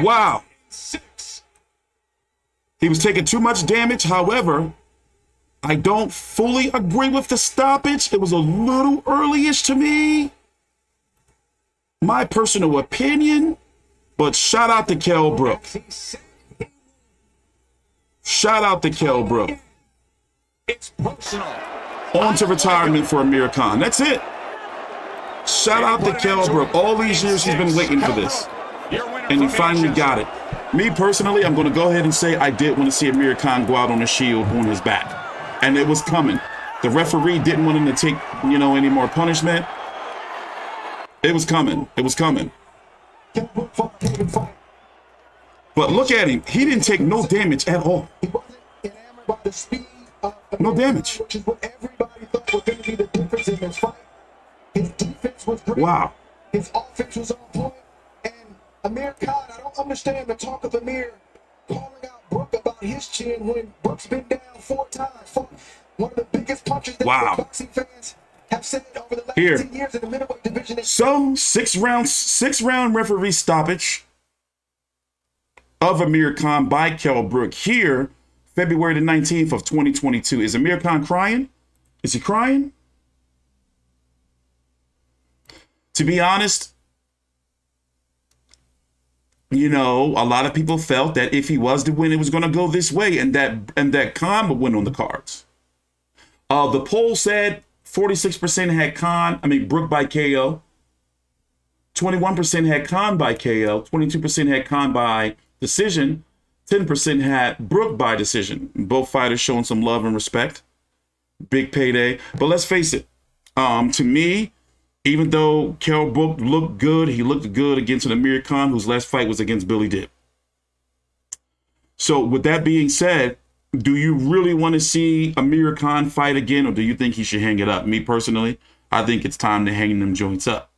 Wow. He was taking too much damage. However, I don't fully agree with the stoppage. It was a little early-ish to me. My personal opinion. But shout out to Kell Brook. Shout out to Kell Brook. It's personal. On to retirement for Amir Khan. That's it. Shout out to Kell Brook. All these years he's been waiting for this. And he finally got it. Me personally, I'm going to go ahead and say I did want to see Amir Khan go out on a shield on his back. And it was coming. The referee didn't want him to take, any more punishment. It was coming. It was coming. But look at him. He didn't take no damage at all. No damage. His defense was great. Wow. His offense was on point. And Amir Khan, I don't understand the talk of Amir calling out Brook about his chin when Brook's been down 4 times. One of the biggest punches that boxing fans have said over the last 10 years in the middleweight division. So, six round referee stoppage of Amir Khan by Kell Brook here, February the 19th of 2022. Is Amir Khan crying? Is he crying? To be honest, a lot of people felt that if he was to win, it was going to go this way, and that Khan would win on the cards. The poll said 46% had Brook by KO. 21% had Khan by KO. 22% had Khan by decision. 10% had Brook by decision. Both fighters showing some love and respect. Big payday. But let's face it. To me, even though Kell Brook looked good, he looked good against an Amir Khan whose last fight was against Billy Dip. So with that being said, do you really want to see Amir Khan fight again, or do you think he should hang it up? Me personally, I think it's time to hang them joints up.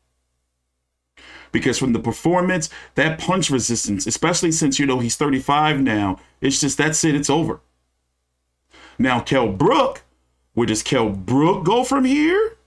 Because from the performance, that punch resistance, especially since, he's 35 now, it's just, that's it, it's over. Now, Kell Brook, where does Kell Brook go from here?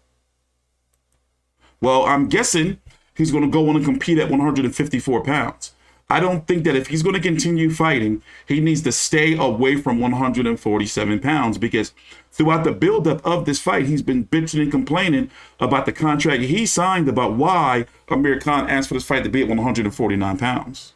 Well, I'm guessing he's going to go on and compete at 154 pounds. I don't think that if he's going to continue fighting, he needs to stay away from 147 pounds, because throughout the buildup of this fight, he's been bitching and complaining about the contract he signed, about why Amir Khan asked for this fight to be at 149 pounds.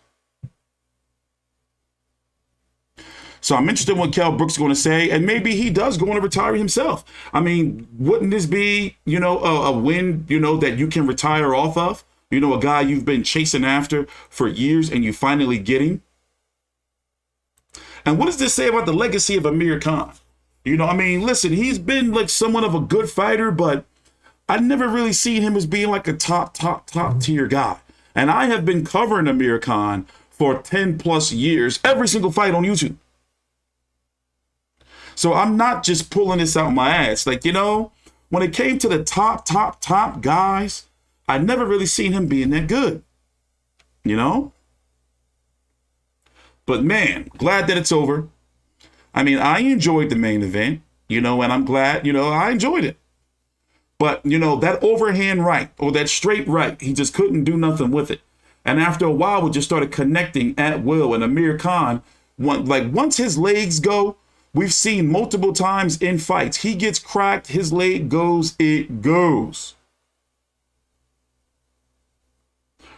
So I'm interested in what Kell Brook's going to say, and maybe he does go on to retire himself. Wouldn't this be, a win, that you can retire off of? A guy you've been chasing after for years and you finally get him? And what does this say about the legacy of Amir Khan? Listen, he's been like somewhat of a good fighter, but I never really seen him as being like a top tier guy. And I have been covering Amir Khan for 10 plus years, every single fight on YouTube. So I'm not just pulling this out my ass. When it came to the top guys, I never really seen him being that good, But man, glad that it's over. I enjoyed the main event, and I'm glad, I enjoyed it. But, that overhand right or that straight right, he just couldn't do nothing with it. And after a while, we just started connecting at will. And Amir Khan, once his legs go, we've seen multiple times in fights, he gets cracked, his leg goes, it goes.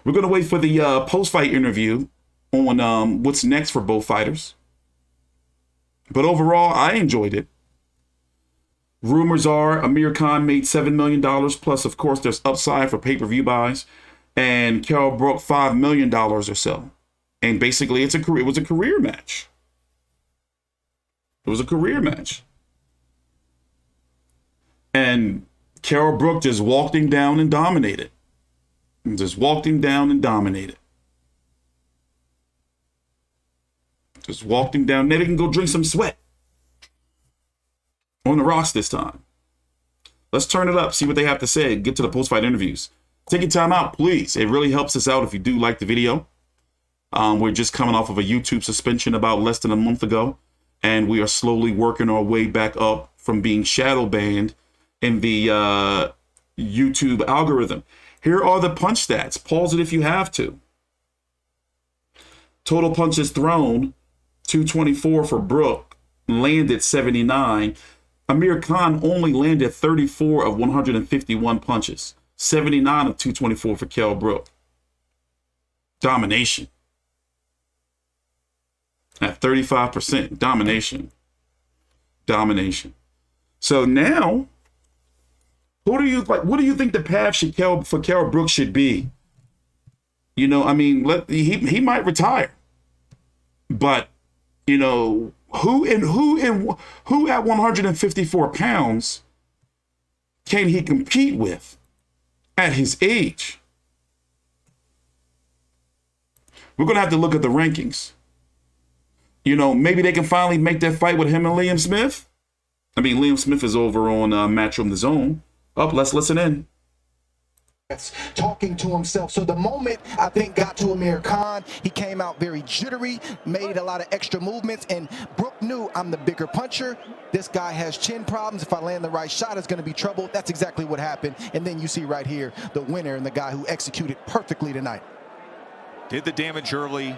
We're going to wait for the post-fight interview on what's next for both fighters. But overall, I enjoyed it. Rumors are Amir Khan made $7 million, plus, of course, there's upside for pay-per-view buys. And Kell Brook $5 million or so. And basically, it was a career match. It was a career match. And Kell Brook just walked him down and dominated. Just walked him down and dominated. Just walked him down. Now they can go drink some sweat on the rocks this time. Let's turn it up, see what they have to say, get to the post-fight interviews. Take your time out, please. It really helps us out if you do like the video. We're just coming off of a YouTube suspension about less than a month ago, and we are slowly working our way back up from being shadow banned in the YouTube algorithm. Here are the punch stats. Pause it if you have to. Total punches thrown, 224 for Brook, landed 79. Amir Khan only landed 34 of 151 punches, 79 of 224 for Kell Brook. Domination. At 35%, domination. Domination. So now, what do you think the path for Kell Brook should be? You know, I mean, he might retire, but you know, who at 154 pounds can he compete with at his age? We're gonna have to look at the rankings. You know, maybe they can finally make that fight with him and Liam Smith. I mean, Liam Smith is over on Matchroom DAZN. Let's listen in. Talking to himself. So the moment I think got to Amir Khan, he came out very jittery, made a lot of extra movements, and Brook knew I'm the bigger puncher. This guy has chin problems. If I land the right shot, it's going to be trouble. That's exactly what happened. And then you see right here the winner and the guy who executed perfectly tonight. Did the damage early,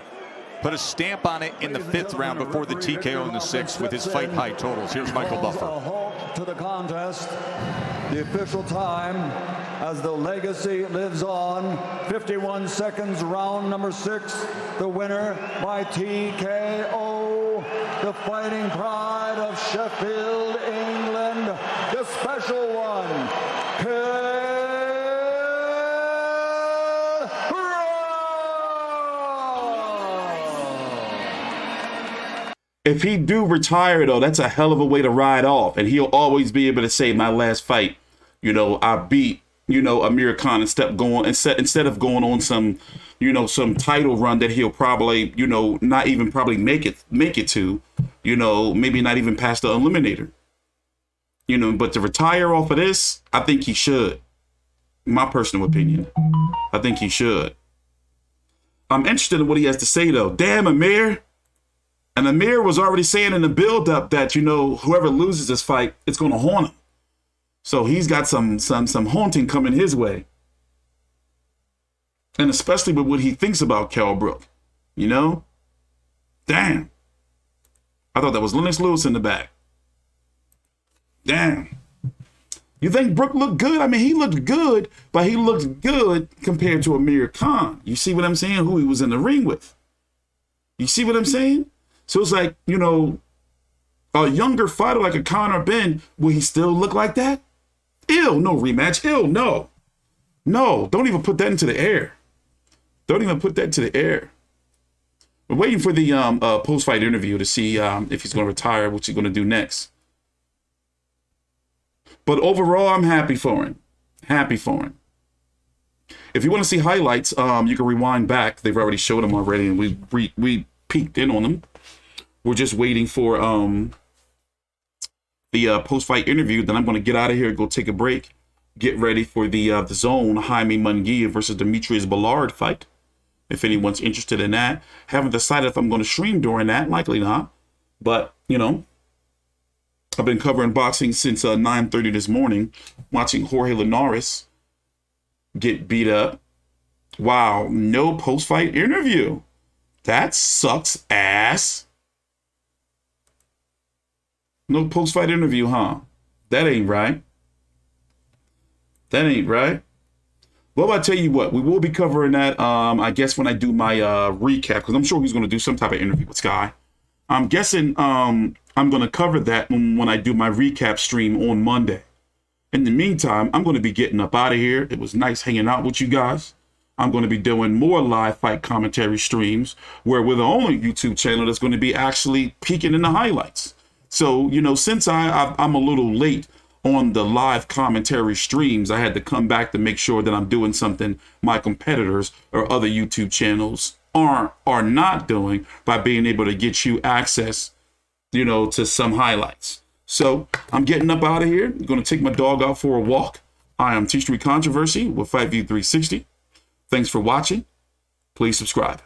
put a stamp on it in the 5th round before the TKO in the 6th with his fight high totals. Here's Michael Buffer. A halt to the contest. The official time as the legacy lives on. 51 seconds, round number 6. The winner by TKO, the fighting pride of Sheffield, England, the special one, Kell. If he do retire, though, that's a hell of a way to ride off. And he'll always be able to say, my last fight, you know, I beat, you know, Amir Khan instead of going on some, you know, some title run that he'll probably, you know, not even probably make it to, you know, maybe not even past the eliminator. You know, but to retire off of this, I think he should. My personal opinion. I think he should. I'm interested in what he has to say, though. Damn, Amir. And Amir was already saying in the build-up that, you know, whoever loses this fight, it's going to haunt him. So he's got some haunting coming his way. And especially with what he thinks about Kell Brook. You know? Damn. I thought that was Lennox Lewis in the back. Damn. You think Brook looked good? I mean, he looked good, but he looked good compared to Amir Khan. You see what I'm saying? Who he was in the ring with. You see what I'm saying? So it's like, you know, a younger fighter like a Conor Ben, will he still look like that? Ew, no rematch. Ew, no. No, don't even put that into the air. Don't even put that into the air. We're waiting for the post-fight interview to see if he's going to retire, what he's going to do next. But overall, I'm happy for him. Happy for him. If you want to see highlights, you can rewind back. They've already showed them already, and we peeked in on them. We're just waiting for the post-fight interview. Then I'm going to get out of here and go take a break. Get ready for the DAZN Jaime Munguia versus Dmitry Ballard fight. If anyone's interested in that. Haven't decided if I'm going to stream during that. Likely not. But, you know, I've been covering boxing since 9:30 this morning. Watching Jorge Linares get beat up. Wow, no post-fight interview. That sucks ass. No post-fight interview, huh? That ain't right. That ain't right. Well, I'll tell you what. We will be covering that, I guess, when I do my recap, because I'm sure he's going to do some type of interview with Sky. I'm guessing I'm going to cover that when I do my recap stream on Monday. In the meantime, I'm going to be getting up out of here. It was nice hanging out with you guys. I'm going to be doing more live fight commentary streams where we're the only YouTube channel that's going to be actually peeking in the highlights. So, you know, since I'm a little late on the live commentary streams, I had to come back to make sure that I'm doing something my competitors or other YouTube channels are not doing by being able to get you access, you know, to some highlights. So I'm getting up out of here. I'm going to take my dog out for a walk. I am T Street Controversy with Fight View 360. Thanks for watching. Please subscribe.